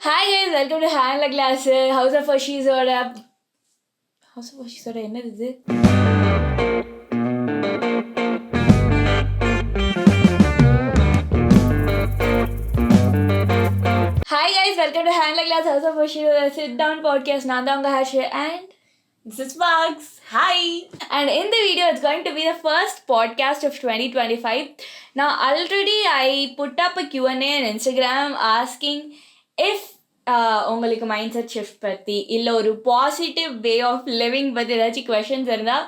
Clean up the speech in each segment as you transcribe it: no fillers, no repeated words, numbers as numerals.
Hi guys, welcome to Hand Glass. House of Hersheys என்னது இது? Hi guys, welcome to Hand Glass, House of Hersheys sit down podcast. நான் தான் உங்க Hershey and this is Bugs. Hi. And in the video, it's going to be the first podcast of 2025. Now, already I put up a Q&A on Instagram asking if உங்களுக்கு mind set shift பற்றி இல்லை ஒரு positive way of living பற்றி ஏதாச்சும் questions இருந்தால்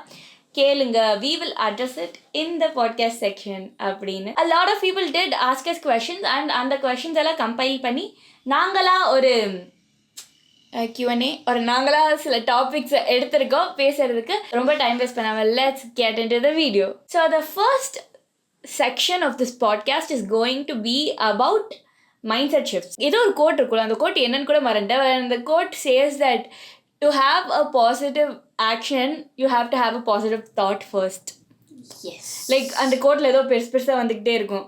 கேளுங்க, we will address it in the podcast section அப்படின்னு. A lot of people did ask us questions and அந்த questions எல்லாம் கம்பைல் பண்ணி நாங்களாக ஒரு Q&A ஒரு நாங்களாக சில டாபிக்ஸை எடுத்திருக்கோம் பேசுறதுக்கு. ரொம்ப டைம் வேஸ்ட் பண்ணாமல் let's get into the video. So the first section of this podcast is going to be about mindset shifts. ஏதோ ஒரு கோட் இருக்குல்ல, அந்த கோட் என்னன்னு கூட மறந்துட்டேன். அந்த code says that to have a positive action you have to have a positive thought first. Yes. Like அந்த கோட்ல ஏதோ பெருசாக வந்துக்கிட்டே இருக்கும்.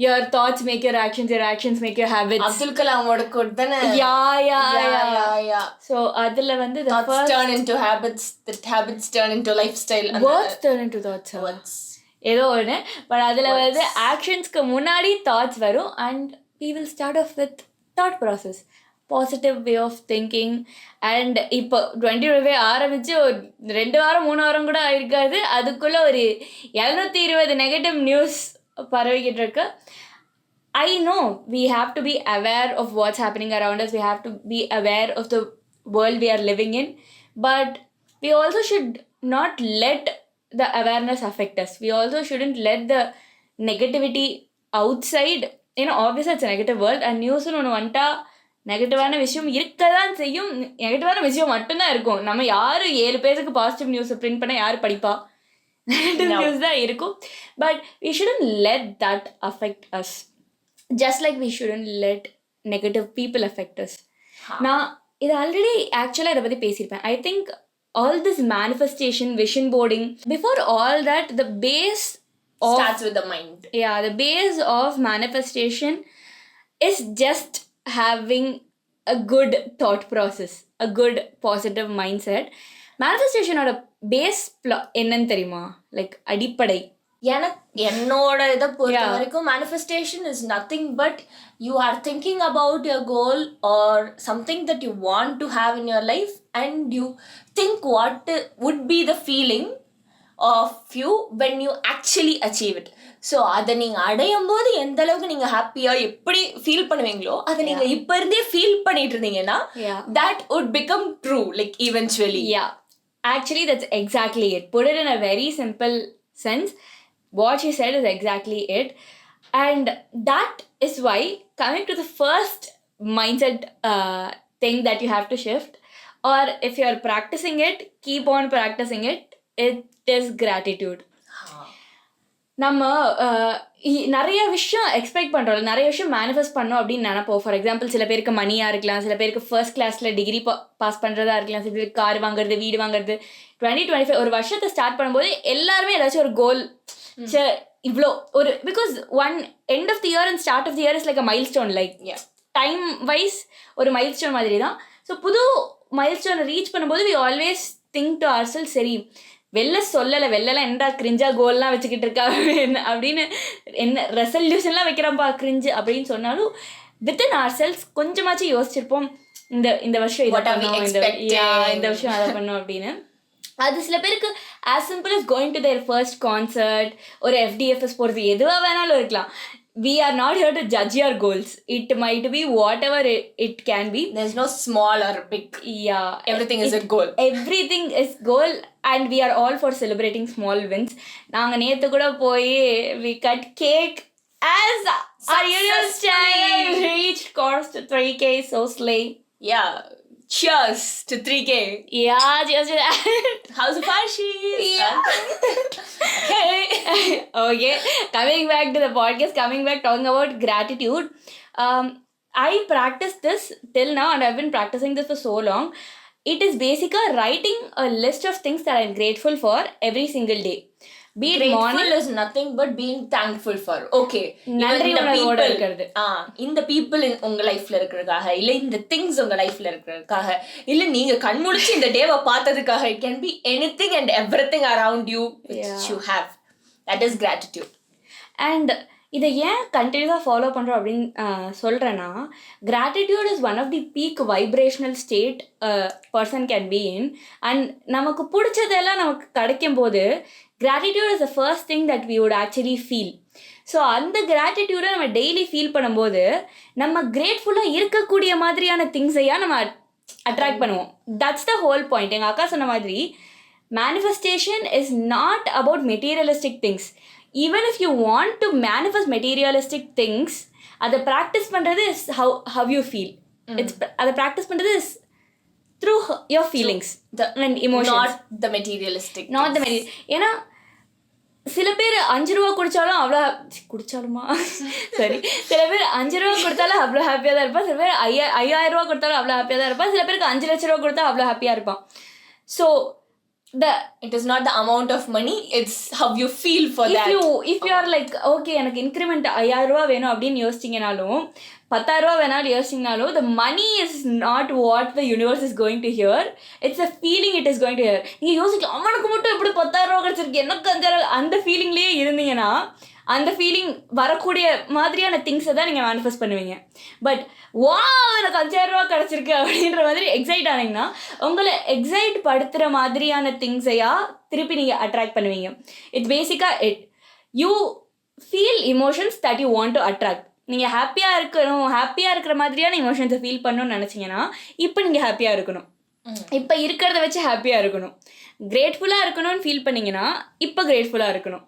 Your thoughts make your actions make your habits. Abdul கலாமோட கோட் தானே? Yeah. So அதுல வந்து the thoughts first turn into habits, the habits turn into lifestyle. Words turn into thoughts. Words. ஏதோ ஒன்று. பட் அதில் வந்து ஆக்ஷன்ஸ்க்கு முன்னாடி தாட்ஸ் வரும் and we will start off with thought process, positive way of thinking. And இப்போ 2025 ஆரம்பித்து ஒரு 2 வாரம் 3 வாரம் கூட இருக்காது, அதுக்குள்ளே ஒரு 720 நெகட்டிவ் நியூஸ் பரவிக்கிட்டு இருக்கு. I know we have to be aware of what's happening around us. We have to be aware of the world we are living in. But we also should not let the awareness affect us. We also shouldn't let the negativity outside. Obviously it's a negative world. And news ஒன்று வந்துட்டா நெகட்டிவான விஷயம் இருக்க தான் செய்யும். நெகட்டிவான விஷயம் மட்டும்தான் இருக்கும். நம்ம யார் 7 பேருக்கு பாசிட்டிவ் நியூஸை பிரிண்ட் பண்ண யார் படிப்பா? நெகட்டிவ் நியூஸ் தான் இருக்கும். But we shouldn't let that affect us. Just like we shouldn't let negative people affect us. நான் இது ஆல்ரெடி ஆக்சுவலாக இதை பற்றி பேசியிருப்பேன். I think all this manifestation, vision boarding, before all that, the base of... starts with the mind. Yeah, the base of manifestation is just having a good thought process, a good positive mindset. Manifestation-ஓட base என்னன்னு தெரியுமா? Like அடிப்படை. என்னோட இதை பொறுத்த வரைக்கும் manifestation is nothing but you are thinking about your goal or something that you want to have in your life and you think what would be the feeling of you when you actually achieve it. So அதை நீங்கள் அடையும் போது எந்த அளவுக்கு நீங்கள் ஹாப்பியாக எப்படி feel பண்ணுவீங்களோ அதை நீங்கள் இப்போ இருந்தே ஃபீல் பண்ணிட்டு இருந்தீங்கன்னா that would become true, like eventually. Yeah, actually that's exactly it. Put it in a very simple sense. What she said is exactly it. And that is why, coming to the first mindset thing that you have to shift, or if you are practicing it, keep on practicing it, it is gratitude. நம்ம நிறைய விஷயம் expect பண்ணுறோம், நிறைய விஷயம் manifest பண்ணோம் அப்படின்னு நினைப்போம். For example சில பேருக்கு மணியாக இருக்கலாம், சில பேருக்கு ஃபர்ஸ்ட் கிளாஸில் டிகிரி பாஸ் பண்ணுறதா இருக்கலாம், சில பேருக்கு கார் வாங்குறது, வீடு வாங்குறது. 2025 ஒரு வருஷத்தை ஸ்டார்ட் பண்ணும்போது எல்லாருமே ஏதாச்சும் ஒரு கோல், இவ்வளோ ஒரு, because one end of the year and start of the year is like a milestone, like time wise ஒரு மைல் ஸ்டோன் மாதிரி தான். ஸோ புது மைல் ஸ்டோனை ரீச் பண்ணும்போது we always think to ourselves, சரி வெள்ளலாம் என்னடா கிரிஞ்சா கோல்லாம் வச்சுக்கிட்டு இருக்கா அப்படின்னு, என்ன ரெசல்யூஷன்லாம் வைக்கிறப்பா கிரிஞ்சு அப்படின்னு சொன்னாலும் வித்தின் ஆர் செல்ஸ் கொஞ்சமாச்சும் யோசிச்சிருப்போம், இந்த வருஷம் இதை பண்ணோம், இந்த வருஷம் அதை பண்ணோம் அப்படின்னு. அது சில பேருக்கு as simple as going to their first concert, ஒரு FDFS போகிறது, எதுவாக வேணாலும் இருக்கலாம். We are not here to judge your goals. It might be whatever it can be. There's no small or big. Yeah. Everything is a goal. Everything is goal and we are all for celebrating small wins. நாங்கள் நேற்று கூட போய் we cut cake as our usual channel reached cost 3K, so slay. Yeah. Cheers to 3K. Yeah, cheers to that. House of Hersheys. Yeah. Okay. Coming back to the podcast, talking about gratitude. I practiced this till now and I've been practicing this for so long. It is basically writing a list of things that I'm grateful for every single day. Be it Grateful morning is nothing but being thankful for. Okay. நன்றி உணர்வோட இருக்கிறது. இந்த people உங்க லைஃப்ல இருக்கிறதுக்காக, இல்ல இந்த things உங்க லைஃப்ல இருக்கிறதுக்காக, இல்ல நீங்க கண்முழிச்சு இந்த டேவை பார்த்ததுக்காக, it can be anything and everything around you which you have. That is gratitude. And இதை ஏன் கண்டினியூஸாக ஃபாலோ பண்ணுறோம் அப்படின்னு சொல்கிறேன்னா, gratitude is one of the peak vibrational state person can be in. And நமக்கு பிடிச்சதெல்லாம் நமக்கு கிடைக்கும் போது gratitude is the first thing that we would actually feel. So அந்த கிராட்டிடியூடை நம்ம டெய்லி ஃபீல் பண்ணும்போது நம்ம கிரேட்ஃபுல்லாக இருக்கக்கூடிய மாதிரியான திங்ஸையாக நம்ம அட்ராக்ட் பண்ணுவோம். That's the whole point. எங்கள் அக்கா சொன்ன மாதிரி manifestation is not about materialistic things. Even if you want to manifest materialistic things, அதை ப்ராக்டிஸ் பண்ணுறது இஸ் how you feel. அதை ப்ராக்டிஸ் பண்ணுறது is through your feelings and emotions. Not the materialistic. Not the material. ஏன்னா சில பேர் 5 ரூபா குடித்தாலும் அவ்வளோ குடித்தாலுமா சரி, சில பேர் 5 ரூபா கொடுத்தாலும் அவ்வளோ ஹாப்பியாக தான் இருப்பான். சில பேர் 5000 ரூபா கொடுத்தாலும் அவ்வளோ ஹாப்பியாக தான் இருப்பான். சில பேருக்கு 5 லட்ச ரூபா கொடுத்தா அவ்வளோ ஹாப்பியாக இருப்பான். So it is not the amount of money, it's how you feel for that. If you are like okay எனக்கு இன்க்ரிமெண்ட் 5000 ரூபா வேணும் அப்படின்னு யோசிச்சிங்கனாலும் 10,000 ரூபா வேணாலும் யோசிச்சிங்கனாலும் the money is not what the universe is going to hear. It's a feeling it is going to hear. நீங்கள் யோசிக்கலாம் அவனுக்கு மட்டும் எப்படி 10,000 ரூபா கிடச்சிருக்கு எனக்கு அந்த ஃபீலிங்லேயே இருந்தீங்கன்னா அந்த ஃபீலிங் வரக்கூடிய மாதிரியான திங்ஸை தான் நீங்கள் மேனிஃபெஸ்ட் பண்ணுவீங்க. பட் எனக்கு 5,000 ரூபா கிடச்சிருக்கு அப்படின்ற மாதிரி எக்ஸைட் ஆனீங்கன்னா உங்களை எக்ஸைட் படுத்துகிற மாதிரியான திங்ஸையா திருப்பி நீங்கள் அட்ராக்ட் பண்ணுவீங்க. இட்ஸ் பேசிக்காக you feel emotions that you want to attract. நீங்கள் ஹாப்பியாக இருக்கிற மாதிரியான இமோஷன்ஸை ஃபீல் பண்ணணும்னு நினச்சிங்கன்னா இப்போ நீங்கள் ஹாப்பியாக இருக்கணும். இப்போ இருக்கிறத வச்சு ஹாப்பியாக இருக்கணும். கிரேட்ஃபுல்லாக இருக்கணும்னு ஃபீல் பண்ணிங்கன்னா இப்போ கிரேட்ஃபுல்லாக இருக்கணும்.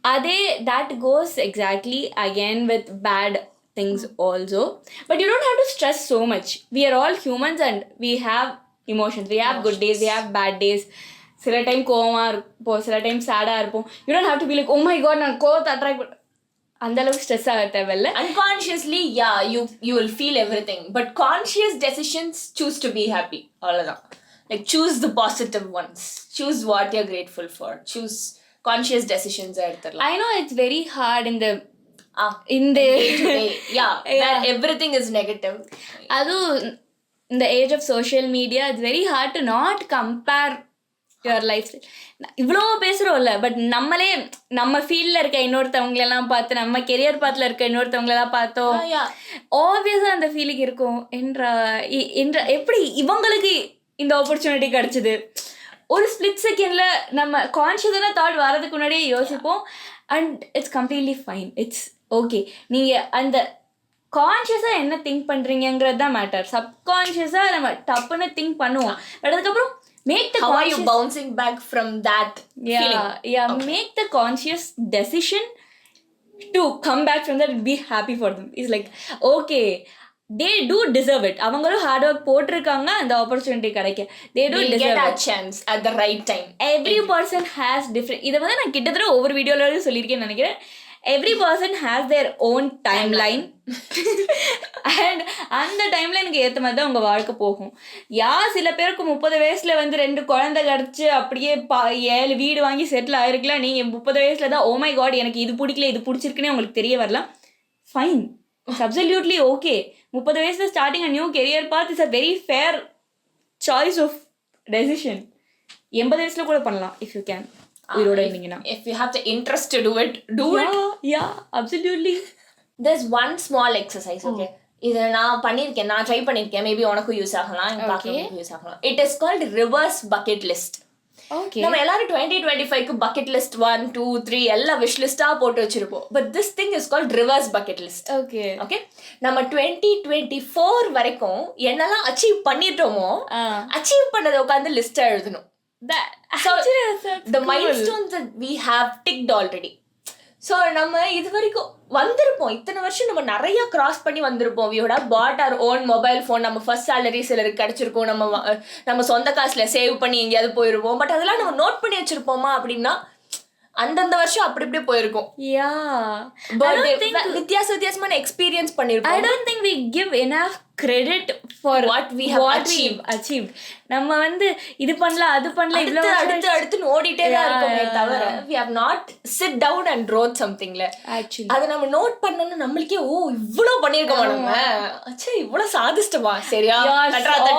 அதே that goes exactly again with bad things also. But you don't have to stress so much. We are all humans and we have emotions. We have good days, we have bad days. சில time கோவமாக இருப்போம், சில time சேடாக இருப்போம். You don't have to be like, oh my god, நான் கோவத்தை attract அந்த அளவுக்கு ஸ்ட்ரெஸ் ஆக தேவையில்ல. Unconsciously, yeah, you will feel everything. But conscious decisions choose to be happy. அவ்வளோதான். Like choose the positive ones. Choose what you're grateful for. Choose conscious decisions எடுத்துடலாம். I know it's very hard in the day-to-day. Yeah, where everything is negative. அதுவும் in the age of social media it's very hard to not compare your lifestyle. இவ்வளோ பேசுகிறோம்ல, but நம்மளே நம்ம ஃபீல்டில் இருக்க இன்னொருத்தவங்களெல்லாம் பார்த்து நம்ம career பாத்தில் இருக்க இன்னொருத்தவங்களெல்லாம் பார்த்தோம் ஆப்வியஸாக அந்த ஃபீலிங் இருக்கும். என்ற எப்படி இவங்களுக்கு இந்த ஆப்பர்ச்சுனிட்டி கிடச்சிது ஒரு ஸ்பிளிட் செகண்டில் நம்ம கான்ஷியஸான தாட் வரதுக்கு முன்னாடியே யோசிப்போம். And it's completely fine, it's okay. நீங்கள் அந்த கான்ஷியஸாக என்ன திங்க் பண்ணுறீங்கிறது தான் மேட்டர். சப்கான்ஷியஸாக நம்ம டப்புன்னு திங்க் பண்ணுவோம். அதுக்கப்புறம் make the how are you bouncing back from that feeling? Okay. Make the conscious decision to come back from that and be happy for them. It's like okay, they do deserve it. அவங்களும் hard work போட்டிருக்காங்க அந்த opportunity கிடைக்க. They do deserve get a chance at the right time. Every person has different. இதை வந்து நான் கிட்டத்தட்ட ஒவ்வொரு வீடியோவில் சொல்லியிருக்கேன்னு நினைக்கிறேன். Every person has their own timeline. And அந்த டைம்லைனுக்கு ஏற்ற மாதிரி தான் உங்கள் வாழ்க்கை போகும். சில பேருக்கு 30 வயசில் வந்து 2 குழந்தை கிடச்சி அப்படியே 7 வீடு வாங்கி செட்டில் ஆகிருக்கலாம். நீங்கள் 30 வயசில் தான் ஓ மை காட் எனக்கு இது பிடிக்கல இது பிடிச்சிருக்குன்னே உங்களுக்கு தெரிய வரலாம். Fine, it's absolutely okay. 30 வயசில் starting a new career path is a very fair choice of decision. 80 வயசில் கூட பண்ணலாம் if you can. If you have the interest to do it, yeah, absolutely. There's one small exercise, okay? இதை நான் பண்ணியிருக்கேன், நான் try பண்ணியிருக்கேன். Maybe உனக்கும் use ஆகலாம், பார்க்கறதுக்கும் யூஸ் ஆகலாம். It is called reverse bucket list. நம்ம எல்லாரும் 2025க்கு bucket list 1, 2, 3 எல்லாம் wish list-ஆ போட்டு வச்சிருப்போம். But this thing is called reverse bucket list. Okay? நம்ம 2024 வரைக்கும் என்னெல்லாம் அச்சீவ் பண்ணிட்டோமோ அச்சீவ் பண்ணதை உட்காந்து லிஸ்ட் எழுதணும். The milestones that we have ticked already. So நம்ம இது வரைக்கும் வந்திருப்போம், இத்தனை வருஷம் நம்ம நிறைய கிராஸ் பண்ணி வந்திருப்போம். we would have bought our own mobile phone. நம்ம ஃபர்ஸ்ட் சேலரி சிலருக்கு கிடைச்சிருக்கும், நம்ம சொந்த காசுல சேவ் பண்ணி எங்கேயாவது போயிருப்போம். பட் அதெல்லாம் நம்ம நோட் பண்ணி வச்சிருப்போமா அப்படின்னா அந்தந்த வருஷம் அப்படி இப்படி போயிருக்கும். Yeah. வித்தியாசமான எக்ஸ்பீரியன்ஸ் I பண்ணிருப்போம். don't think we give enough credit for What we have achieved. நம்ம வந்து இது பண்ணலாம் அது பண்ணலாம் இவ்ளோ அடுத்து ஓடிட்டே தான் இருக்கோமே தவிர we have not sit down and wrote something. actually அது நம்ம நோட் பண்ணோம்னா நம்மளுக்கே இவ்ளோ பண்ணிருக்கோமா நம்ம, அச்சே இவ்ளோ சாதிச்சிட்டோமா, சரியா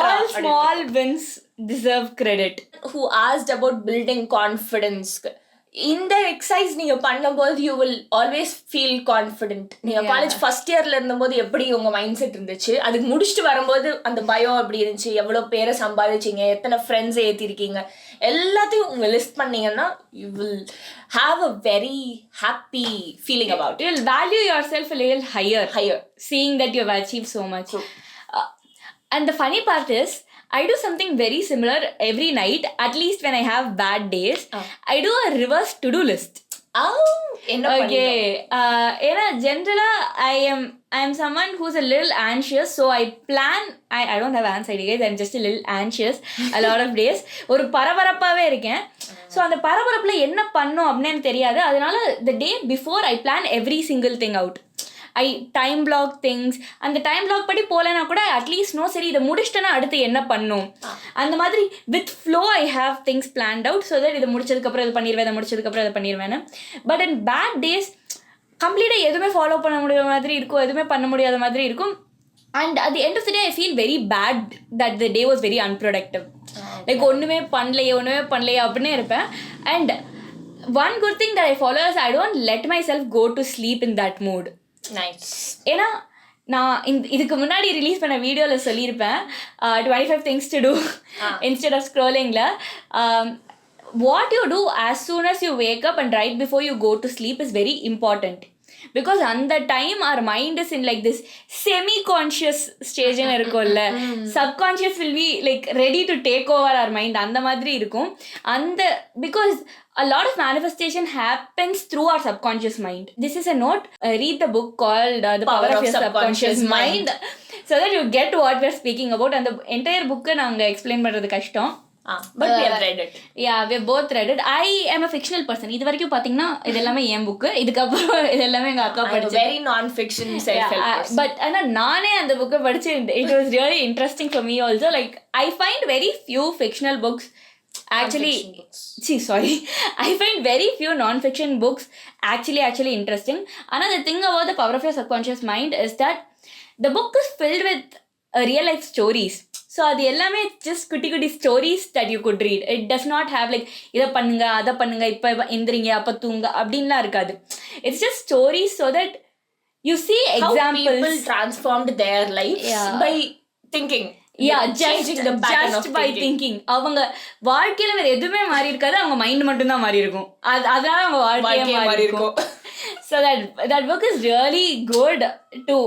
all small wins deserve credit. Who asked about building confidence, இந்த எக்ஸசைஸ் நீங்க பண்ணும்போது you will always feel confident. நீங்க காலேஜ் ஃபர்ஸ்ட் இயர்ல இருந்தபோது எப்படி உங்க மைண்ட் செட் இருந்துச்சு, அதுக்கு முடிச்சுட்டு வரும்போது அந்த பயம் எப்படி இருந்துச்சு, எவ்வளவு பேரை சம்பாதிச்சீங்க, எத்தனை ஃப்ரெண்ட்ஸ் ஏத்திருக்கீங்க, எல்லாத்தையும் உங்க லிஸ்ட் பண்ணீங்கன்னா you will have a very happy feeling about it. You'll value yourself a little higher seeing that you've achieved so much. And the funny part is I do something very similar every night, at least when I have bad days. I do a reverse to-do list. Okay. ஏன்னா ஜென்ரலா I am someone who's a little anxious, so I plan. I don't have anxiety guys, I'm just a little anxious a lot of days. ஒரு பரபரப்பாவே இருக்கேன். So அந்த பரபரப்புல என்ன பண்ணும் அப்படின்னு எனக்கு தெரியாது. அதனால the day before I plan every single thing out. I time block things. அந்த டைம் பிளாக் படி போகலன்னா கூட அட்லீஸ்ட் சரி இதை முடிச்சிட்டேன்னா அடுத்து என்ன பண்ணும் அந்த மாதிரி with flow I have things plant out so that இதை முடிச்சதுக்கப்புறம் இது பண்ணிடுவேன், இதை முடிச்சதுக்கப்புறம் இதை பண்ணிடுவேன். பட் இன் பேட் டேஸ் கம்ப்ளீட்டாக எதுவுமே ஃபாலோ பண்ண முடியாத மாதிரி இருக்கும், எதுவுமே பண்ண முடியாத மாதிரி இருக்கும். And at the end of the day I feel very bad that the day was very unproductive. Like ஒன்றுமே பண்ணலையே அப்படின்னு இருப்பேன். And one good thing that I follow is I don't let myself go to sleep in that mood. Nice. ஏன்னா நான் இதுக்கு முன்னாடி release பண்ண வீடியோவில் சொல்லியிருப்பேன் 25 things to do instead of scrollingல. What you do as soon as you wake up and right before you go to sleep is very important. Because அந்த time our mind is in like this semi-conscious stage இருக்கும்ல, subconscious will be like ready to take over our mind அந்த மாதிரி இருக்கும். Because a lot of manifestation happens through our subconscious mind. This is a note. Read the book called The Power of Your Subconscious Mind so that you get what we're speaking about. And the entire book நாங்க explain பண்றது கஷ்டம். But we have read it. Yeah, we have both read it. I am a fictional person. இது வரைக்கும் பாத்தீங்கன்னா இது எல்லாமே என் book, இதுக்கப்புறம் இது எல்லாமே எங்க அக்கா படிச்சு. Very non-fiction self-help person. But ஆனா நானே அந்த புக்கை படிச்சு it was really interesting for me also. Like I find very few fictional books actually I find very few non-fiction books actually interesting. Another thing about The Power of Your Subconscious Mind is that the book is filled with real life stories. So அது எல்லாமே just குட்டி stories that you good read. It does not have like இதை பண்ணுங்க அதை பண்ணுங்க இப்போ எந்திரிங்க அப்போ தூங்க அப்படின்லாம் இருக்காது. It's just stories so that you see examples. How people transformed their lives by thinking. Just by thinking. அவங்க வாழ்க்கையில வேற எதுவுமே மாறி இருக்காது, அவங்க மைண்ட் மட்டும் தான் மாறி இருக்கும். அதனால அவங்க வாழ்க்கையே மாறி இருக்கும். So that book is really good to,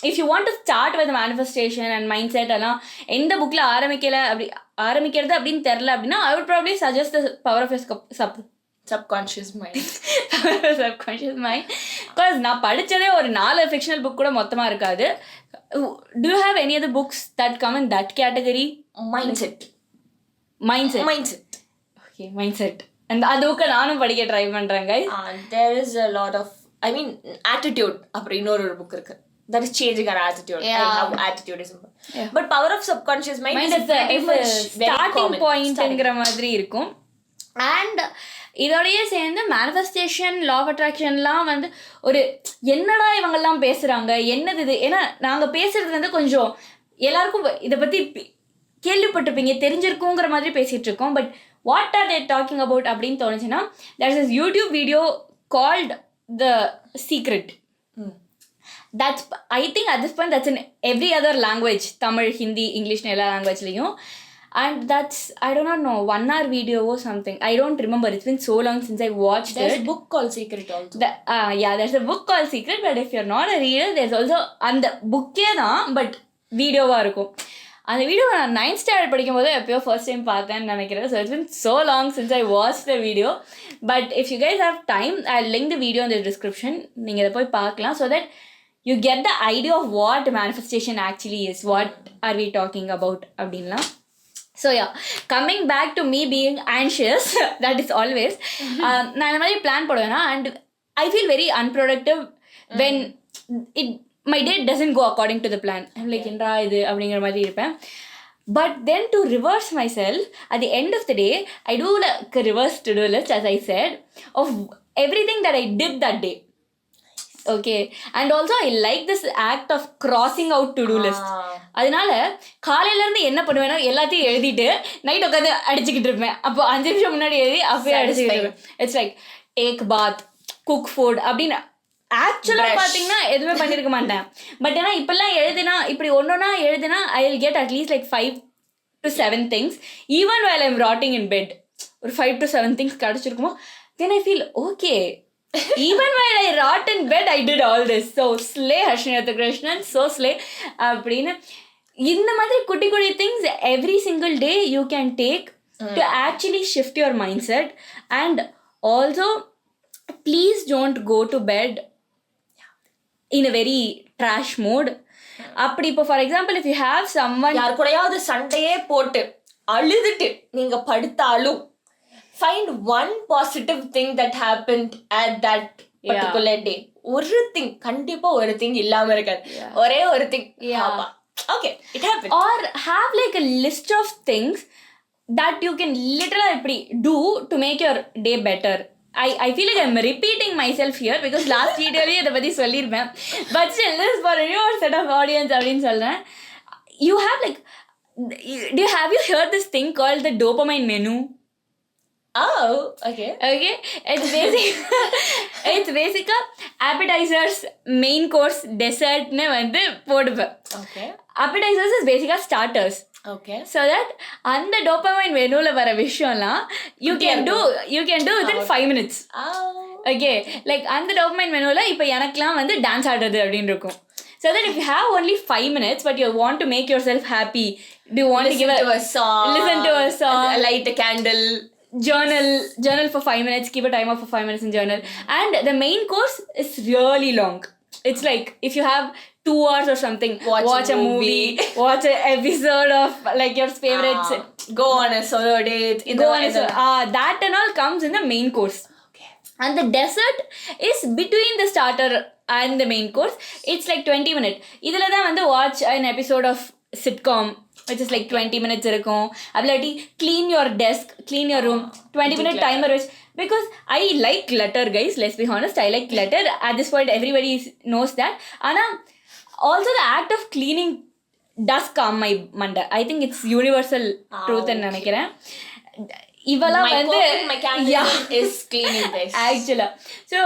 if you want to start with manifestation and mindset எல்லாம் எந்த புக்ல ஆரம்பிக்கிறது அப்படின்னு தெரியல அப்படின்னா I would probably suggest The Power of Your Subconscious Mind. Subconscious Mind. Because நான் படிச்சதே ஒரு 4 fictional book கூட மொத்தமா இருக்காது. Do you have any other books that come in that category? Mindset. Okay, mindset. And அது புக்கை நானும் படிக்க ட்ரை பண்றேன் guys. There is a lot of, I mean, attitude அப்படின்னு ஒரு புக் இருக்கு. That is changing our attitude. How attitude is important. But Power of Subconscious Mind is pretty much starting point மாதிரி இருக்கும். And இதோடய சேர்ந்து manifestation, law of அட்ராக்ஷன்லாம் வந்து ஒரு என்னடா இவங்கெல்லாம் பேசுகிறாங்க, என்னது இது, ஏன்னா நாங்கள் பேசுகிறது வந்து கொஞ்சம் எல்லாருக்கும் இதை பற்றி கேள்விப்பட்டிருப்பீங்க, தெரிஞ்சிருக்குங்கிற மாதிரி பேசிகிட்டு இருக்கோம். But what are they talking about அப்படின்னு தோணுச்சுன்னா, there is YouTube video called the secret. That's, I think at this point that's in every other language, Tamil, Hindi, English, எல்லா லாங்குவேஜ்லையும். And that's, I do not know, 1 hour video or something. I don't remember. It's been so long since I watched There's a book called Secret also. Yeah, there's a book called Secret, but if you're not a reader, there's also, அந்த புக்கே தான் but வீடியோவாக இருக்கும். அந்த video நான் 9th standard படிக்கும் போது எப்பயோ ஃபர்ஸ்ட் டைம் பார்த்தேன்னு நினைக்கிறேன். So it's been so long since I watched the video. But if you guys have time, I'll link the video in the description. நீங்கள் இதை போய் பார்க்கலாம் so that you get the idea of what manifestation actually is. What are we talking about அப்படின்லாம். So yeah, coming back to me being anxious, that is always நான் இந்த மாதிரி plan போடுவேன்னா and I feel very unproductive when it my day doesn't go according to the plan. I'm like என்னடா இது அப்படிங்கிற மாதிரி இருப்பேன். But then to reverse myself, at the end of the day, I do like a reverse to-do list, as I said, of everything that I did that day. Okay, and also I like this act of crossing out to-do list. அதனால காலையில இருந்து என்ன பண்ணுவேன்னா எல்லாத்தையும் எழுதிட்டு night உட்காந்து அடிச்சுக்கிட்டு இருப்பேன். அப்போ 5 நிமிஷம் முன்னாடி எழுதி அப்பயே அடிச்சுக்கிட்டு இருப்பேன். It's like take path, cook food அப்படின்னு ஆக்சுவலாக பார்த்தீங்கன்னா எதுவுமே பண்ணியிருக்க மாட்டேன். பட் ஏன்னா இப்பெல்லாம் எழுதுனா இப்படி ஒன்றா எழுதுனா I will get at least like 5 to 7 things even while I'm rotting in bed. ஒரு 5 to 7 things கிடச்சிருக்குமோ then I feel okay. Even while I rot in bed, I did all this. So slay Harsheys Krishnan, so slay. அப்படின்னு இந்த மாதிரி குட்டி குட்டி things every single day you can take to actually shift your mindset. And also, please don't go to bed in a very trash mode. அப்படி இப்போ for example if you have someone யார் கூடயாவது சண்டையே போட்டு அழுதுட்டு நீங்க படுத்தாலும் find one positive thing that happened at that particular day. ஒரு thing கண்டிப்பா ஒரு thing இல்லாம இருக்காது. ஒரே ஒரு thing. Okay, it happened. Or have like a list of things that you can literally do to make your day better. I feel like I'm repeating myself here because last video இதை பற்றி சொல்லியிருப்பேன். But still, this is for a new set of audience அப்படின்னு சொல்கிறேன். You have like, have you heard this thing called the dopamine menu? Oh, okay. It's basically appetizers, main course, dessert னு வந்து போடுவேன். Okay. Appetizers is basically starters. Okay. So that அந்த dopamine menuல வர விஷயம்லாம் you can do within 5 minutes. Okay, like அந்த dopamine menuல இப்போ எனக்குலாம் வந்து டான்ஸ் ஆடுறது அப்படின்னு இருக்கும். So that if you have only 5 minutes but you want to make yourself happy, do you want listen to a song, light a candle, journal for 5 minutes, keep a timer for 5 minutes and journal. And the main course is really long. It's like if you have 2 hours or something, watch a movie, watch an episode of like your favorites, go on a solo date, that and all comes in the main course. Okay. And the dessert is between the starter and the main course. It's like 20 minutes. இதுல தான் வந்து watch an episode of sitcom which is like 20 minutes இருக்கும். ability clean your desk, clean your room, 20-minute timer because I like clutter, guys, let's be honest. I like clutter. At this point everybody knows that. Ana also the act of cleaning does calm my manda. I think it's universal truth ன்னு நினைக்கிறேன். இவெல்லாம் வந்து my candle is cleaning this actually. So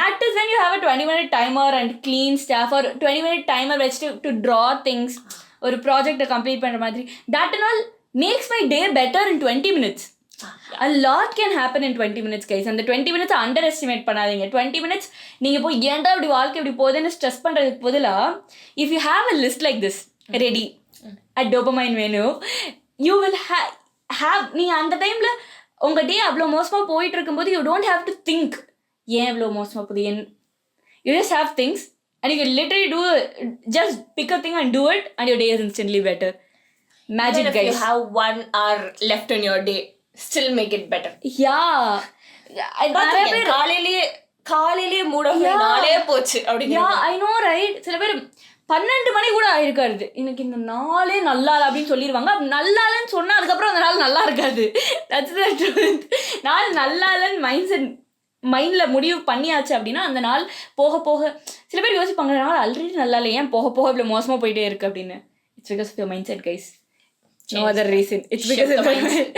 that is when you have a 20-minute timer and clean stuff, or 20-minute timer which to draw things, ஒரு ப்ராஜெக்டை complete பண்ணுற மாதிரி. that and all makes my day better in 20 minutes. A lot can happen in 20 minutes, guys. அந்த 20 minutes under estimate பண்ணாதீங்க. 20 minutes நீங்கள் போய் ஏன்டா இப்படி வாழ்க்கை இப்படி போகுதுன்னு ஸ்ட்ரெஸ் பண்ணுறதுக்கு பதிலாக if you have a list like this ready at dopamine menu, you will have நீங்கள் அந்த டைமில் உங்கள் டே அவ்வளோ மோசமாக போயிட்டு இருக்கும்போது you don't have to think ஏன் இவ்வளோ மோசமாக போகுது, you just have things and you can literally just pick a thing and do it and your day is instantly better. Magic, even if guys. you have 1 hour left in your day, still make it better. Yeah. காலையிலேயே மூட நாளே போச்சு அப்படிங்க. Yeah, I know, right? சில பேர் 12 மணி கூட ஆயிருக்காது, எனக்கு இந்த நாளே நல்லா அப்படின்னு சொல்லிடுவாங்க. நல்லா இல்லைன்னு சொன்னால் அதுக்கப்புறம் அந்த நாள் நல்லா இருக்காது. That's the truth. நாள் நல்லா இல்லைன்னு மைண்டில் முடிவு பண்ணியாச்சு அப்படின்னா அந்த நாள் போக போக சில பேர் யோசிப்பாங்க நாள் ஆல்ரெடி நல்லா இல்லை ஏன் போக போக இவ்வளோ மோசமாக போயிட்டே இருக்கு அப்படின்னு. It's because of your mindset, guys. No other reason. It's because of the mindset.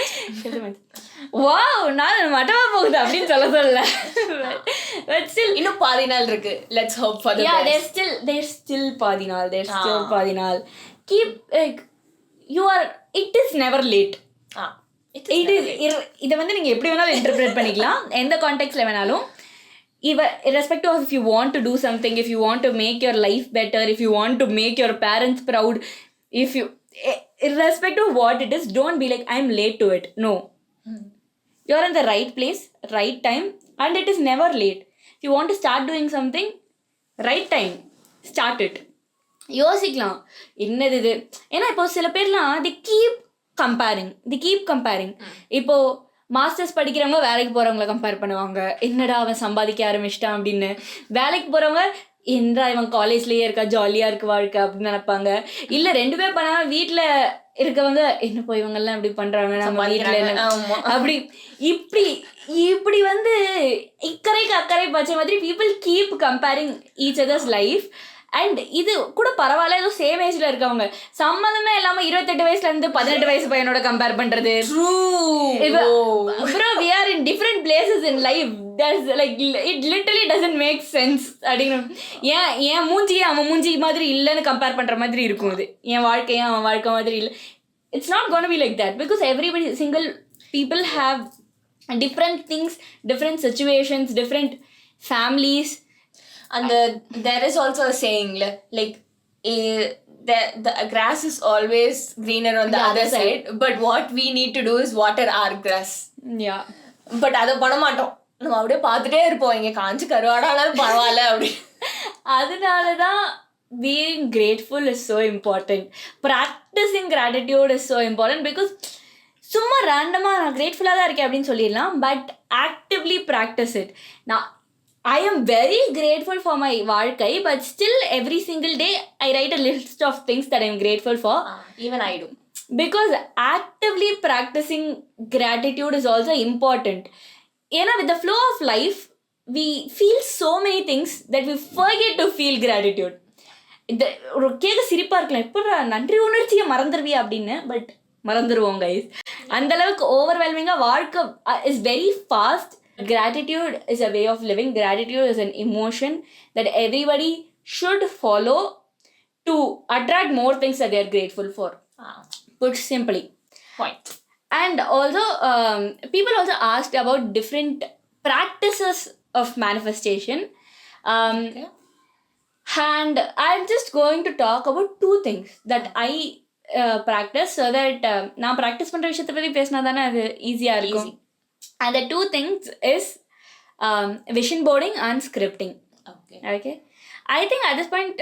Wow, நான் மட்டமா போகுது அப்படின்னு சொல்லல. But still இன்னும் பாதி நாள் இருக்கு. Let's hope for the best. There's still பாதி நாள். Keep like it is never late. இதை வந்து நீங்கள் எப்படி வேணாலும் இன்டர்பிரேட் பண்ணிக்கலாம், எந்த கான்டெக்ட்ல வேணாலும். Irrespective of if you want to do something, if you want to make your life better, if you want to make your parents proud, irrespective of what it is, don't be like I'm late to it. No, you're in the right place, right time, and it is never late. If you want to start doing something, right time, start it. யோசிக்கலாம் என்னது இது. ஏன்னா இப்போ சில பேர்லாம் they keep comparing the keep comparing. இப்போ masters படிக்கிறவங்க வேலைக்கு போகிறவங்கள கம்பேர் பண்ணுவாங்க, என்னடா அவன் சம்பாதிக்க ஆரம்பிச்சிட்டான் அப்படின்னு. வேலைக்கு போகிறவங்க என்னடா இவன் காலேஜ்லேயே இருக்கா, ஜாலியாக இருக்கு வாழ்க்கை அப்படின்னு நினைப்பாங்க. இல்லை ரெண்டுமே பண்ணாமல் வீட்டில் இருக்கவங்க என்ன போய் இவங்கெல்லாம் இப்படி பண்ணுறாங்க நம்ம வீட்டில் அப்படி இப்படி இப்படி வந்து இக்கரைக்கு அக்கறை பச்சை மாதிரி people keep comparing each others life. And இது கூட பரவாயில்ல, ஏதோ சேம் ஏஜ்ல இருக்கவங்க சம்மந்தமே இல்லாம 28 வயசுல இருந்து 18 வயசு பையனோட கம்பேர் பண்றது. bro we are in different places in life, that's like it literally doesn't make sense அப்படிங்கிற. ஏன் மூஞ்சி அவன் மூஞ்சி மாதிரி இல்லைன்னு கம்பேர் பண்ற மாதிரி இருக்கும். இது என் வாழ்க்கையும் அவன் வாழ்க்கை மாதிரி இல்லை. It's not going to be like that because everybody single people have different things, different situations, different families. And there is also a saying like the grass is always greener on the other side, but what we need to do is water our grass. Yeah, but அதை பண்ண மாட்டோம், நம்ம அப்படியே பார்த்துட்டே இருப்போம், இங்கே காஞ்சி கருவாடானாலும் பரவாயில்ல அப்படி. அதனால தான் being grateful is so important. Practicing gratitude is so important because சும்மா ரேண்டமாக நான் கிரேட்ஃபுல்லாக தான் இருக்கேன் அப்படின்னு சொல்லிடலாம், பட் ஆக்டிவ்லி ப்ராக்டிஸ் இட். நான் I am very grateful for my வாழ்க்கை, but still every single day I write a list of things that I am grateful for. Even I do. Because actively practicing gratitude is also important. With the flow of life, we feel so many things that we forget to feel gratitude. கேட்க சிரிப்பாக இருக்கலாம், எப்போ நன்றி உணர்ச்சியை மறந்துடுவியா அப்படின்னு, but மறந்துடுவோம் guys. அந்தளவுக்கு ஓவர்வெல்மிங்காக வாழ்க்கை is very fast. Gratitude is a way of living. Gratitude is an emotion that everybody should follow to attract more things that they are grateful for. Put simply. Point. And also, people also asked about different practices of manifestation. Okay. And I'm just going to talk about two things that I practice so that நான் practice பண்ணுற விஷயத்தை பற்றி பேசினா தானே அது ஈஸியாக இருக்கும். And the two things is vision boarding and scripting. Okay. I think at this point,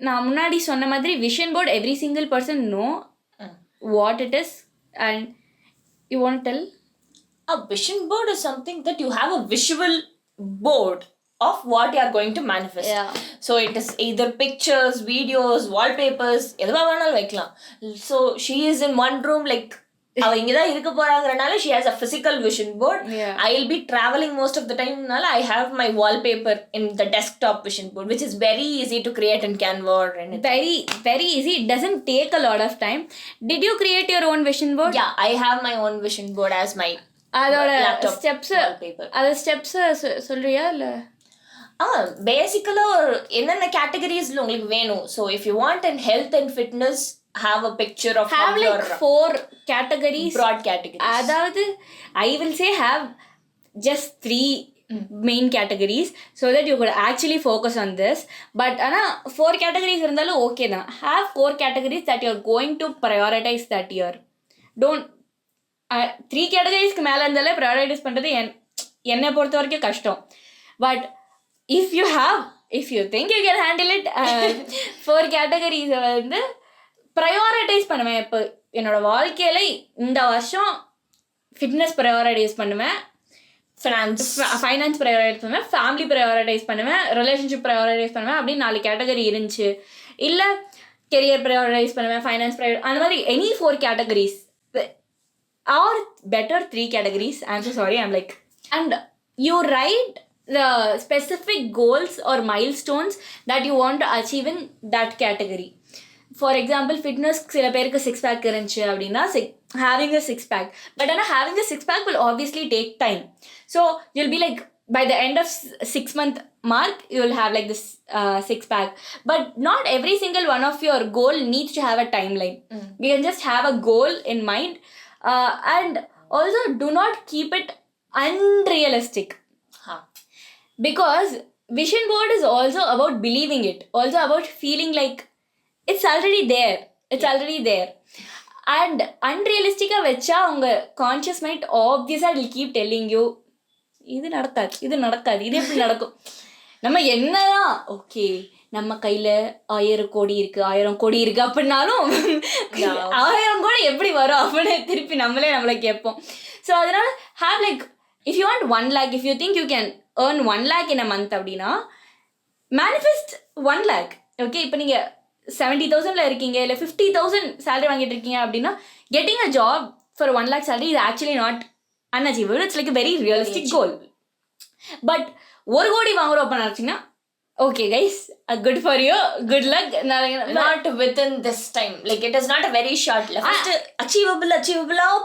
நான் முன்னாடி சொன்ன மாதிரி vision board, every single person know what it is. And you want to tell? A vision board is something that you have a visual board of what you are going to manifest. Yeah. So it is either pictures, videos, wallpapers, எதுவா வேணாலும் வைக்கலாம். So she is in one room like அவ இங்கதான் இருக்க போறாங்கறனால she has a physical vision board. I'll be traveling most of the time naala I have my wallpaper in the desktop vision board, which is very easy to create in Canva or anything. Very very easy. It doesn't take a lot of time. Did you create your own vision board? Yeah, I have my own vision board as my அதோட steps wallpaper. அத steps சொல்றியா இல்ல? பேசிக்கலா என்னென்ன கேட்டகரிஸ்ல உங்களுக்கு வேணும். So if you want in health and fitness, have a picture of have like 4 categories, broad categories. அதாவது I will say have just 3 main categories so that you could actually focus on this. But ana 4 categories இருந்தாலும் okay தான். Have 4 categories that you are going to prioritize that year. Don't 3 categories மேல இருந்தாலே prioritize பண்றது என்னை பொறுத்த வரைக்கும் கஷ்டம். But if you think you can handle it, 4 categories வந்து ப்ரையாரிட்டைஸ் பண்ணுவேன். இப்போ என்னோடய வாழ்க்கையில் இந்த வருஷம் ஃபிட்னஸ் ப்ரையாரிட்டைஸ் பண்ணுவேன், ஃபைனான்ஸ் ப்ரையாரிட்டைஸ் பண்ணுவேன், ஃபேமிலி ப்ரையாரிட்டைஸ் பண்ணுவேன், ரிலேஷன்ஷிப் ப்ரையாரிட்டைஸ் பண்ணுவேன் அப்படின்னு 4 கேட்டகரி இருந்துச்சு. இல்லை கெரியர் ப்ரையாரிட்டைஸ் பண்ணுவேன், ஃபைனான்ஸ் அந்த மாதிரி any 4 categories are better 3 categories. I'm so sorry, I'm like. And you right the specific goals or milestones that you want to achieve in that category. For example, fitness சில பேருக்கு 6 pack இருந்துச்சு அப்படின்னா having a 6 pack. But having a 6 pack will obviously take time. So you'll be like by the end of 6-month mark you will have like this 6 pack. But not every single one of your goal needs to have a timeline. You can just have a goal in mind, and also do not keep it unrealistic. Because vision board is also about believing it, also about feeling like it's already there. And unrealistic-ஆ வச்சா உங்க conscious mind ஆப்வியஸாக will keep telling you இது நடக்காது, இது எப்படி நடக்கும். நம்ம என்னதான் ஓகே நம்ம கையில் 1000 கோடி இருக்குது 1000 கோடி இருக்குது அப்படின்னாலும் 1000 கோடி எப்படி வரும் அப்படின்னு திருப்பி நம்மளை கேட்போம். ஸோ அதனால் have like if you want 1 lakh, if you think you can earn 1 lakh in a month அப்படின்னா மேனிஃபெஸ்ட் 1 lakh. ஓகே, இப்போ நீங்கள் 70,000 இருக்கீங்க இல்லை 50,000 salary வாங்கிட்டு இருக்கீங்க அப்படின்னா getting a job for 1 lakh salary is actually not unachievable. It's like a very realistic goal. But 1 கோடி வாங்குறோம் அப்படின்னு நினச்சிங்கன்னா okay guys, good for you, good luck. Not within this time, like it is not a very short first achievable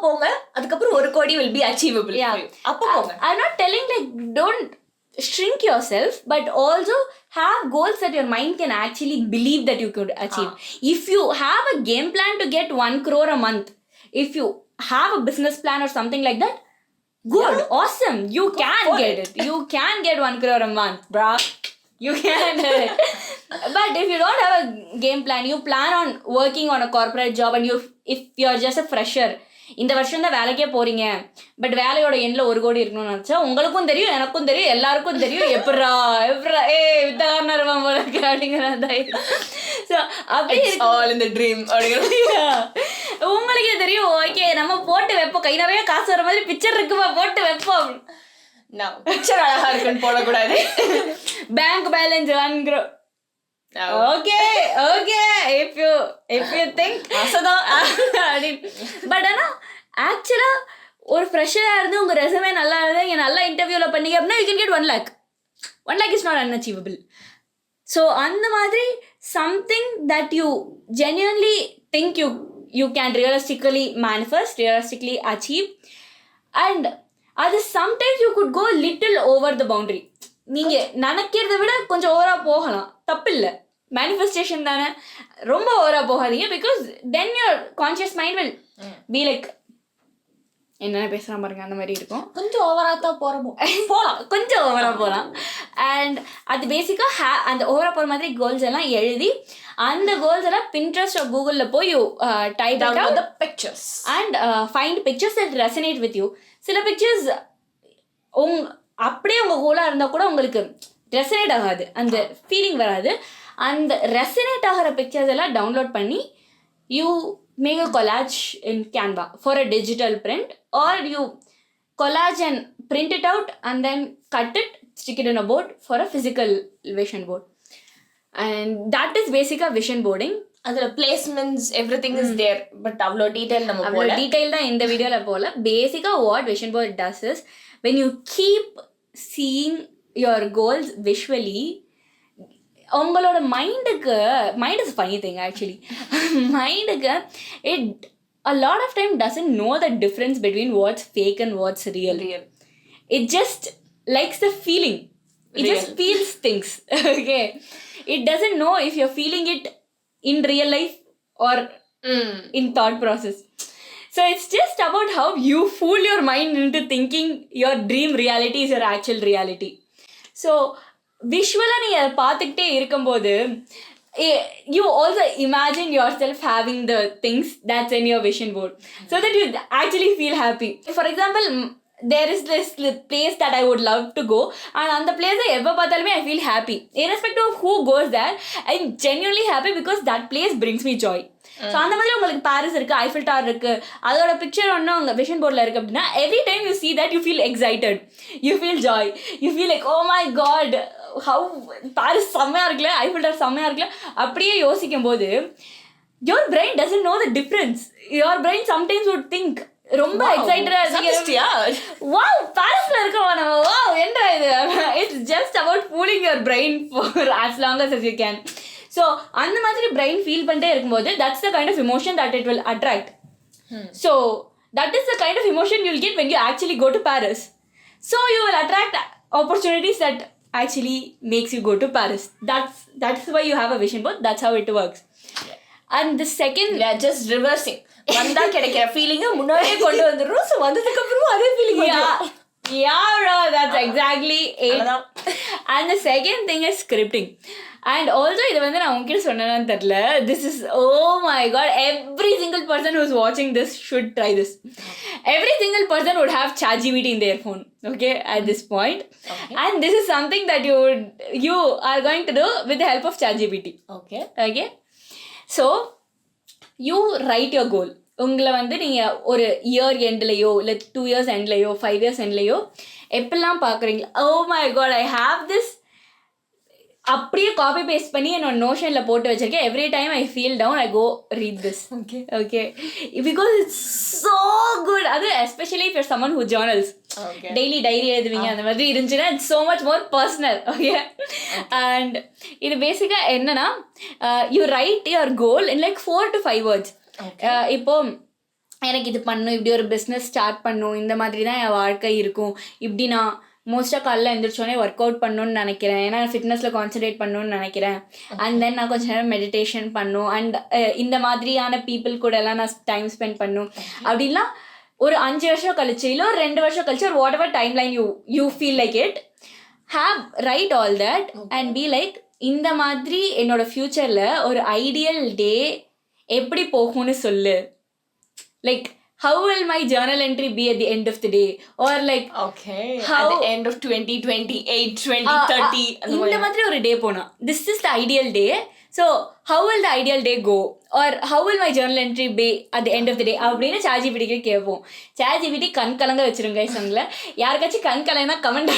போங்க, அதுக்கப்புறம் 1 கோடி will be achievable. Yeah, அப்போ போங்க. I'm not telling like don't shrink yourself, but also have goals that your mind can actually believe that you could achieve. If you have a game plan to get 1 crore a month, if you have a business plan or something like that, good, awesome, you can get it. You can get 1 crore a month, brah. You can do it. But if you don't have a game plan, you plan on working on a corporate job and if you're just a fresher, இந்த வருஷம் தான் வேலைக்கே போறீங்க, but வேலையோட எண்ணில் 1 கோடி இருக்கணும்னு நினச்சா உங்களுக்கும் தெரியும், எனக்கும் தெரியும், எல்லாருக்கும் தெரியும் எப்படா வித்தகாரனா இருப்பான் போல இருக்கு அப்படிங்கிறதான். ஸோ அப்படி ஆல் இந்த ட்ரீம் அப்படிங்கிற உங்களுக்கே தெரியும். ஓகே, நம்ம போட்டு வைப்போம், கை நிறைய காசு வர மாதிரி பிக்சர் இருக்குமா, போட்டு வைப்போம். பிக்சர் அழகா இருக்குன்னு போடக்கூடாது. Bank balance 1 crore. Okay if you think but ஆனால் ஆக்சுவலாக ஒரு ஃப்ரெஷராக இருந்து உங்கள் ரெசுமே நல்லா இருந்து நீங்கள் நல்லா இன்டர்வியூவில் பண்ணீங்க அப்படின்னா you can get 1 lakh. 1 lakh is not unachievable. So அந்த மாதிரி something that you genuinely think you can realistically manifest, realistically achieve. And அது sometimes you could go little over the boundary. நீங்கள் நினைக்கிறத விட கொஞ்சம் ஓவராக போகலாம், தப்பு இல்லை, மேனிஃபெஸ்டேஷன் தானே, ரொம்ப ஓவராக போகாதீங்க. Because then your conscious mind will be like என்ன பேசுகிற பாருங்க, அந்த மாதிரி இருக்கும். கொஞ்சம் ஓவராக தான் போகலாம், கொஞ்சம் ஓவராக போகலாம். அண்ட் அது பேசிக்காக அந்த ஓவராக போகிற மாதிரி கோல்ஸ் எல்லாம் எழுதி அந்த கோல்ஸ் எல்லாம் Pinterest or கூகுளில் போய் you type down the pictures and find pictures that resonate with you. சில பிக்சர்ஸ் அப்படியே உங்கள் கோலாக இருந்தால் கூட உங்களுக்கு ரெசனேட் ஆகாது, அந்த ஃபீலிங் வராது. அந்த ரெசனேட் ஆகிற பிக்சர்ஸ் எல்லாம் டவுன்லோட் பண்ணி you make a collage in Canva for a digital print, or you collage and print it out and then cut it, stick it in a board for a physical vision board. And that is பேசிக்காக vision boarding. அதில் பிளேஸ்மெண்ட்ஸ் everything is there. But அவ்வளோ detail நம்ம அவ்வளோ detail தான் இந்த வீடியோவில் போகல. பேசிக்காக what vision board does is when you keep seeing your goals visually, உங்களோட மைண்டுக்கு, mind is funny thing actually, மைண்டுக்கு it a lot of time doesn't know the difference between what's fake and what's real. It just likes the feeling. It just feels things. Okay, it doesn't know if you're feeling it in real life or in thought process. So it's just about how you fool your mind into thinking your dream reality is your actual reality. So visually நீ அதை பார்த்துக்கிட்டே இருக்கும்போது you also imagine yourself having the things that's in your vision board so that you actually feel happy. For example, there is this place that I would love to go, and on the place எப்போ பார்த்தாலுமே I feel happy. Irrespective of who goes there, I'm genuinely happy because that place brings me joy. So அந்த மாதிரி உங்களுக்கு Paris இருக்குது, Eiffel tower இருக்குது, அதோட picture ஒன்றும் உங்கள் விஷன் போர்டில் இருக்குது அப்படின்னா every time you see that you feel excited, you feel joy, you feel like oh my god how Paris செம்மையாக இருக்குல்ல, ஐஃபில் டவர் செம்மையாக இருக்குல்ல, அப்படியே யோசிக்கும் போது your brain doesn't know the difference. Your brain sometimes would think ரொம்ப எக்ஸைட்டடா இருக்கியா, wow பாரிஸ்ல இருக்கோம் நம்ம, வாவ் என்ன இது. It's just about fooling your brain for as long as you can. So அந்த மாதிரி பிரெயின் ஃபீல் பண்ணிட்டே இருக்கும்போது that's the kind of emotion that it will attract. So that is the kind of emotion you will get when you actually go to Paris. So you will attract opportunities that actually makes you go to Paris. That's why you have a vision board. That's how it works. And the second, we are just reversing. வந்தா கிடைக்கிற ஃபீலிங்கை முன்னாடியே கொண்டு வந்துடுறோம். So வந்ததுக்கு அப்புறமும் அதே feeling. Yeah bro, that's exactly it. And the second thing is scripting. And also இது வந்து நான் உங்ககிட்ட சொன்னேன்னு தெரியல, this is, oh my god, every single person who's watching this should try this. Every single person would have ChatGPT in their phone, okay, at this point. Okay. And this is something that you are going to do with the help of ChatGPT. Okay. So you write your goal. உங்களை வந்து நீங்கள் ஒரு year எண்ட்லையோ இல்லை 2 years எண்ட்லையோ 5 years எண்ட்லையோ எப்பெல்லாம் பார்க்குறீங்களா, oh my god, I have this, அப்படியே copy paste பண்ணி என்னோட நோஷனில் போட்டு வச்சிருக்கேன். Every time I feel down I go read this. Okay because it's so good. அது especially if you're someone who journals, daily diary எழுதுவீங்க அந்த மாதிரி இருந்துச்சுன்னா it's so much more personal. Okay. And இது பேசிக்காக என்னன்னா, you write your goal in like 4 to 5 words. இப்போ எனக்கு இது பண்ணணும், இப்படி ஒரு பிஸ்னஸ் ஸ்டார்ட் பண்ணணும், இந்த மாதிரி தான் என் வாழ்க்கை இருக்கும், இப்படி நான் மோஸ்ட்டாக காலைல எழுந்திரிச்சோடனே ஒர்க் அவுட் பண்ணணும்னு நினைக்கிறேன், ஏன்னா ஃபிட்னஸில் கான்சன்ட்ரேட் பண்ணணும்னு நினைக்கிறேன். அண்ட் தென் நான் கொஞ்சம் நேரம் மெடிடேஷன் பண்ணணும், அண்ட் இந்த மாதிரியான பீப்புள் கூட எல்லாம் நான் டைம் ஸ்பெண்ட் பண்ணணும். அப்படின்லாம் ஒரு 5 வருஷம் கழிச்சு இல்லை ஒரு 2 வருஷம் கழிச்சு ஒரு what ever time line you feel like it, have right all that and be like, இந்த மாதிரி என்னோட ஃப்யூச்சரில் ஒரு ஐடியல் டே எப்படி போகும்னு சொல்லு. Like, how will my journal entry be at the end of the day? Or like, okay, how, at the end of 2028, 2030. இந்த மாதிரி ஒரு டே போனா, this is the ideal day. So, how will the ideal day go? Or how will my journal entry be at the end of the day? அப்படின்னு ChatGPT கேட்போம். ChatGPT கண் கலங்க வச்சிருங்க சங்கில். யாருக்காச்சும் கண் கலங்கினா கமெண்ட்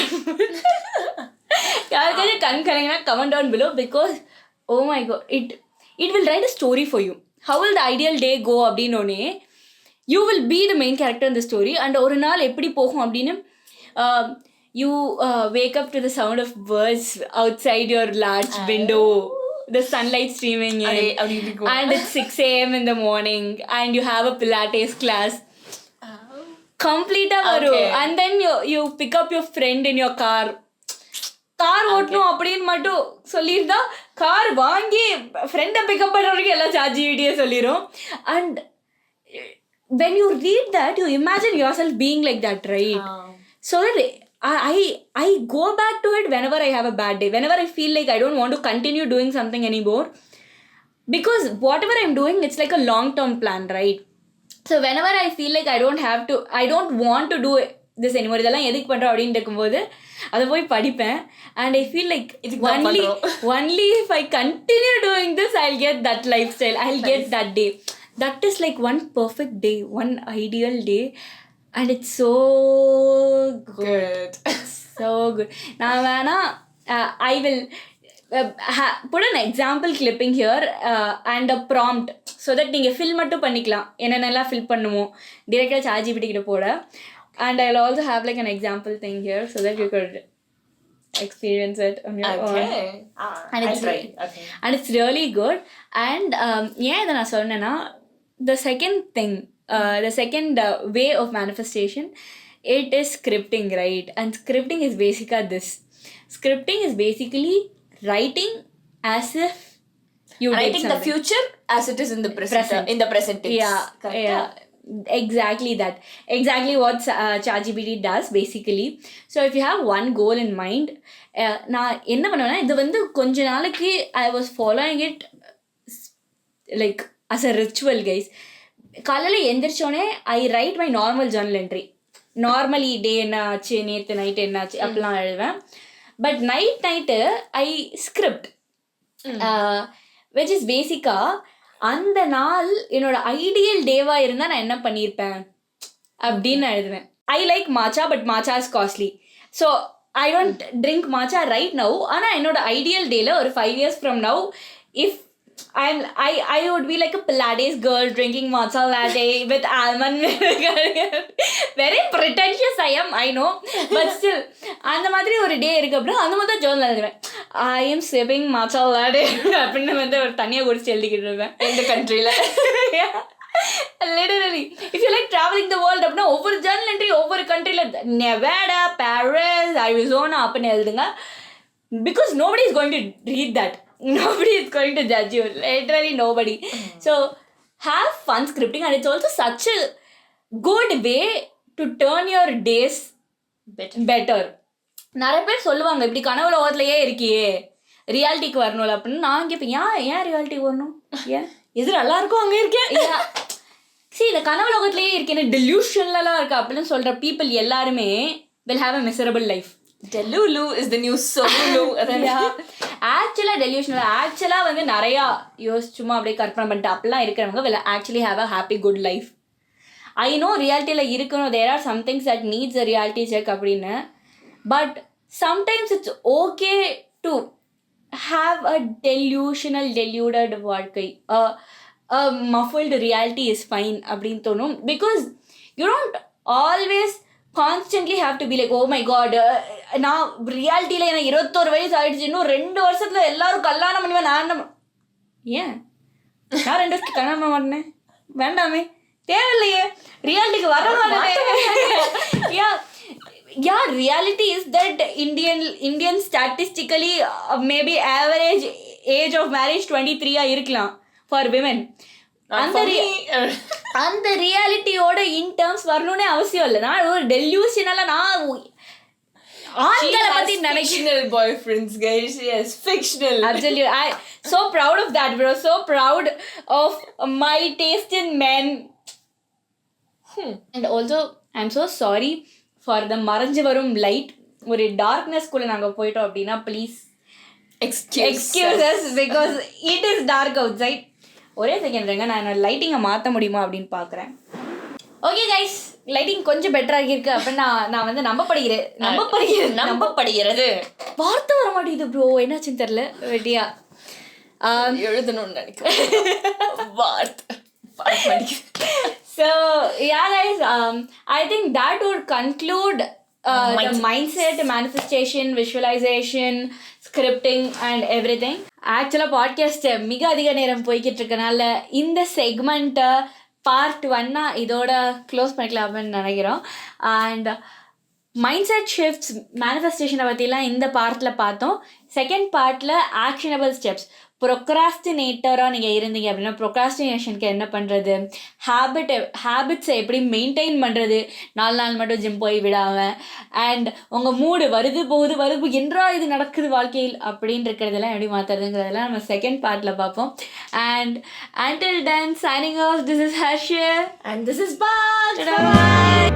யாருக்காச்சும் கண் கலங்கினா comment down below, because oh my god, it will write a story for you. How will the ideal day go அப்படின்னோடனே you will be the main character in the story. And ஒரு நாள் எப்படி போகும் அப்படின்னு, you wake up to the sound of birds outside your large window, the sunlight streaming in, and it's 6 a.m. in the morning and you have a Pilates class. Complete வரும். And then you pick up your friend in your car. Car ஓட்டணும் அப்படின்னு மட்டும் சொல்லியிருந்தா car வாங்கி ஃப்ரெண்டை pickup பண்ணுறதுக்கு எல்லாம் ChatGPT சொல்லிடும். And when you read that, you imagine yourself being like that, right? So that I go back to it whenever I have a bad day, whenever I feel like I don't want to continue doing something anymore, because whatever I'm doing, it's like a long-term plan, right? So whenever I feel like I don't want to do this anymore, இதெல்லாம் எதுக்கு பண்ணுறோம் அப்படின்னு இருக்கும்போது அதை போய் படிப்பேன். And I feel like only if I continue doing this, I'll get that lifestyle, I'll get that day. That is like one perfect day, one ideal day, and it's so good. So good. Now I will put an example clipping here and a prompt so that நீங்க fill மட்டும் பண்ணிக்கலாம், என்னென்னலாம் fill பண்ணுமோ directly ChatGPT கிட்ட போட. And I'll also have like an example thing here so that you could experience it on your own. And it's I'll try. Okay. And it's really good. And ஏன் இதை நான் சொன்னேன்னா, the second thing, the second way of manifestation, it is scripting, right? And scripting is basically this. Scripting is basically writing as if you writing did the future as it is in the present. In the present tense. Yeah. Exactly that. Exactly what ChatGPT does basically. So if you have one goal in mind, நான் என்ன பண்ணுவேன்னா, இது வந்து கொஞ்ச நாளைக்கு I was following it like as a ritual, guys. காலையில் எந்திரிச்சோடனே I write my normal journal entry. Normally day என்ன ஆச்சு, நேற்று நைட்டு என்ன ஆச்சு அப்படிலாம் எழுதுவேன். But night I script, which is basically அந்த நாள் என்னோட ஐடியல் டேவாக இருந்தால் நான் என்ன பண்ணியிருப்பேன் அப்படின்னு நான் எழுதுவேன். I like மாச்சா, but மாச்சா is costly, so I don't drink மாச்சா right now. ஆனால் என்னோட ஐடியல் டேல ஒரு 5 years from now, if I would be like a Pilates girl drinking matcha latte with almond milk. Very pretentious I am, I know, but still அந்த மாதிரி ஒரு டே இருக்கு அப்படின்னா அந்த மாதிரி தான் ஜோர்னல் எழுதுவேன். I am sipping matcha latte அப்படின்னு வந்து ஒரு தனியாக குடிச்சு எழுதிக்கிட்டு இருப்பேன் இந்த கண்ட்ரியில். Literally, if you like traveling the world அப்படின்னா ஒவ்வொரு ஜர்னல் என்ட்ரி ஒவ்வொரு கண்ட்ரியில் நெவாடா, பாரிஸ், அரிசோனா அப்படின்னு எழுதுங்க. Because nobody is going to read that. Nobody is going to judge you. Literally nobody. So have fun scripting, and it's also such a good way to turn your days better. நிறைய பேர் சொல்லுவாங்க, இப்படி கனவு லோகத்திலேயே இருக்கியே, ரியாலிட்டிக்கு வரணும்ல அப்படின்னு நான் கேட்பேன். ஏன் ரியாலிட்டிக்கு வரணும்? ஏன் எது நல்லா இருக்கும் அங்கே இருக்கேன். சரி, இந்த கனவு லோகத்திலேயே இருக்கேன், டெல்யூஷன்லாம் இருக்கு அப்படின்னு சொல்ற பீப்புள் எல்லாருமே will have a miserable life. Delulu is the new Solulu. ஆக்சுவலாக டெல்யூஷனல் ஆக்சுவலாக வந்து நிறையா சும்மா அப்படியே கற்பனை பண்ணிட்டு அப்படிலாம் இருக்கிறவங்க will actually have a happy good life. I know ரியாலிட்டியில் இருக்கணும், there are some things that needs a reality check அப்படின்னு, but sometimes it's okay to have a deluded வாழ்க்கை, a muffled reality is fine அப்படின்னு தோணும். Because you don't always constantly have to be like, oh my god, நான் ரியாலிட்டியில் எனக்கு 21 வயசு ஆயிடுச்சு, இன்னும் 2 வருஷத்துல எல்லாரும் கல்யாணம் பண்ணுவேன், நான் ஏன் நான் 2 வருஷத்துக்கு கல்யாணம் பண்ண மாட்டேன்? வேண்டாமே, தேவையில்லையே, ரியாலிட்டிக்கு வர மாட்டேன். Yeah, reality is that Indian statistically maybe average age of marriage 23 இருக்கலாம் for women. அந்த ரியாலிட்டியோட இன் டேர்ம்ஸ் வரணும்னே அவசியம் இல்லை. நான் ஒரு டெல்யூஷனலாக நான் ஆண்களை பத்தி fictional boyfriends, guys. Yes, fictional. Absolutely. I so proud of that, bro. So proud of my taste in men. And also I'm so sorry for the மறைஞ்சு வரும் லைட். ஒரு டார்க்னஸ்குள்ளே நாங்கள் போயிட்டோம் அப்படின்னா please excuse us because it is dark outside. ஒரே second இருங்க, நான் என்னோட லைட்டிங்கை மாற்ற முடியுமா அப்படின்னு பார்க்குறேன். ஓகே கைஸ், லைட்டிங் கொஞ்சம் பெட்டராக இருக்கு அப்படின்னு நான் வந்து நம்பப்படுகிறது வார்த்தை வர மாட்டேங்குது ப்ரோ, என்னாச்சுன்னு தெரில. வெட்டியா எழுதணும்னு நினைக்கிறேன் வார்த்தை. So yeah guys, I think that would conclude the mindset, manifestation, visualization, scripting and everything. ஆக்சுவலாக பாட்காஸ்ட் மிக அதிக நேரம் போய்கிட்டு இருக்கனால இந்த செக்மெண்ட்டை பார்ட் 1 இதோட க்ளோஸ் பண்ணிக்கலாம்னு நினைக்கிறோம். அண்ட் மைண்ட் செட் ஷிஃப்ட்ஸ், மேனிஃபெஸ்டேஷனை பற்றிலாம் இந்த பார்ட்டில் பார்த்தோம். செகண்ட் பார்ட்டில் ஆக்ஷனபிள் ஸ்டெப்ஸ். ப்ரொக்ராஸ்டினேட்டராக நீங்கள் இருந்தீங்க அப்படின்னா ப்ரொக்ராஸ்டினேஷனுக்கு என்ன பண்ணுறது, ஹேபிட்ஸை எப்படி மெயின்டைன் பண்ணுறது, 4 நாள் மட்டும் ஜிம் போய் விடாமல், அண்ட் உங்கள் மூடு வருது போகுது என்றா இது நடக்குது வாழ்க்கையில் அப்படின்னு இருக்கிறதெல்லாம் எப்படி மாற்றுறதுங்கிறதெல்லாம் நம்ம செகண்ட் பார்ட்டில் பார்ப்போம். And until then, signing off, this is Hersheys and this is Bye.